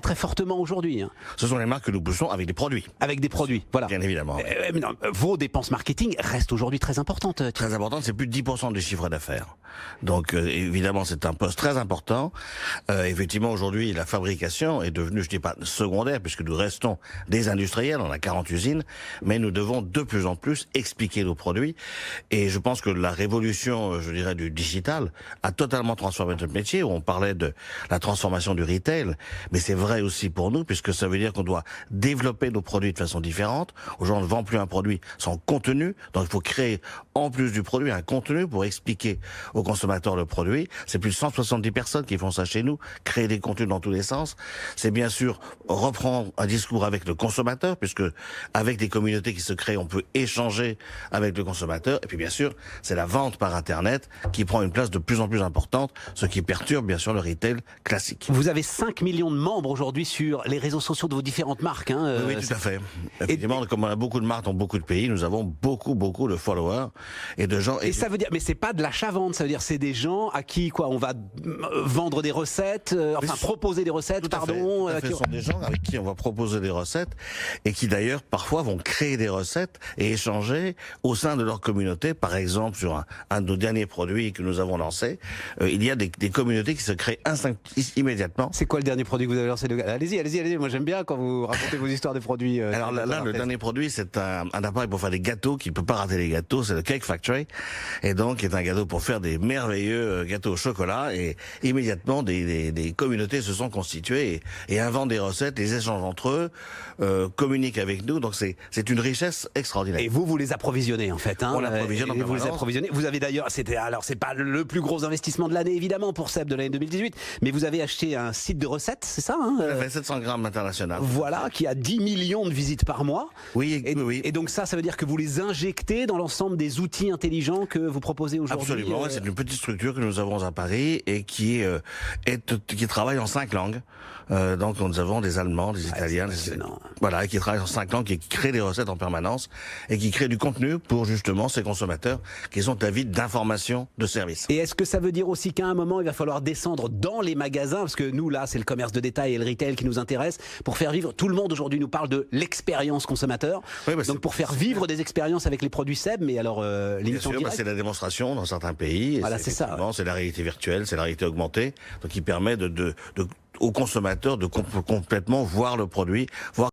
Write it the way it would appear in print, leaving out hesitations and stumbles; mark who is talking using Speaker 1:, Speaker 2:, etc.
Speaker 1: très fortement aujourd'hui. Hein.
Speaker 2: Ce sont les marques que nous poussons avec des produits.
Speaker 1: Avec des produits, voilà.
Speaker 2: Bien évidemment.
Speaker 1: Mais non, vos dépenses marketing restent aujourd'hui très importantes.
Speaker 2: Très importante, c'est plus de 10% du chiffre d'affaires. Donc évidemment, c'est un poste très important. Effectivement, aujourd'hui, la fabrication est devenue, je dis pas secondaire, puisque nous restons des industriels, on a 40 usines, mais nous devons de plus en plus expliquer nos produits. Et je pense que la révolution, je dirais, du digital a totalement transformé notre métier. On parlait de la transformation du retail, mais c'est vrai aussi pour nous, puisque ça veut dire qu'on doit développer nos produits de façon différente. Aujourd'hui, on ne vend plus un produit sans contenu, donc il faut créer, en plus du produit, un contenu pour expliquer aux consommateurs le produit. C'est plus de 170 personnes qui font ça chez nous, créer des contenus dans tous les sens. C'est bien sûr reprendre un discours avec le consommateur, puisque avec des communautés qui se créent, on peut échanger avec le consommateur. Et puis bien sûr, c'est la vente par Internet qui prend une place de plus en plus importante, ce qui perturbe bien sûr le retail classique.
Speaker 1: Vous avez 5 millions de membres aujourd'hui sur les réseaux sociaux de vos différentes marques. Hein,
Speaker 2: oui, tout à fait. Effectivement, comme on a beaucoup de marques dans beaucoup de pays, nous avons beaucoup de followers et de gens.
Speaker 1: Et ça veut dire, mais c'est pas de l'achat-vente, ça veut dire c'est des gens à qui quoi, on va vendre des recettes, proposer des recettes, pardon.
Speaker 2: Ce sont des gens avec qui on va proposer des recettes et qui d'ailleurs parfois vont créer des recettes et échanger au sein de leur communauté. Par exemple, sur un de nos derniers produits que nous avons lancé, il y a des communautés qui se créent immédiatement.
Speaker 1: C'est quoi le dernier produit que vous avez lancé? Allez-y. Moi j'aime bien quand vous racontez vos histoires de produits.
Speaker 2: Alors là, le dernier produit, c'est un appareil pour faire des gâteaux qui ne peut pas rater les gâteaux. C'est le Cake Factory, et donc est un gâteau pour faire des merveilleux gâteaux au chocolat. Et immédiatement, des communautés se sont constituées et inventent des recettes, les échangent entre eux, communiquent avec nous. Donc c'est une richesse extraordinaire.
Speaker 1: Et vous les approvisionnez en fait. Hein,
Speaker 2: on l'approvisionne en
Speaker 1: vous
Speaker 2: permanence.
Speaker 1: les approvisionnez. Vous avez d'ailleurs, c'est pas le plus gros investissement de l'année évidemment pour Seb de l'année 2018, mais vous avez acheté un site de recettes, c'est ça hein,
Speaker 2: 700 grammes international.
Speaker 1: Voilà, qui a 10 millions de visites par mois.
Speaker 2: Oui,
Speaker 1: oui. Et donc ça veut dire que vous les injectez dans l'ensemble des outils intelligents que vous proposez aujourd'hui.
Speaker 2: Absolument, c'est une petite structure que nous avons à Paris et qui travaille en 5 langues. Donc nous avons des Allemands, des Italiens, voilà, qui travaillent en 5 langues, qui créent des recettes en permanence et qui créent du contenu pour justement ces consommateurs qui sont avides d'informations, de services.
Speaker 1: Et est-ce que ça veut dire aussi qu'à un moment il va falloir descendre dans les magasins, parce que nous là c'est le commerce de détail et le retail qui nous intéresse, pour faire vivre, tout le monde aujourd'hui nous parle de l'expérience consommateur, donc pour faire vivre des expériences avec les produits Seb, mais alors limite en direct.
Speaker 2: C'est la démonstration dans certains pays.
Speaker 1: Voilà, c'est ça.
Speaker 2: C'est la réalité virtuelle, c'est la réalité augmentée, donc qui permet aux consommateurs de complètement voir le produit, voir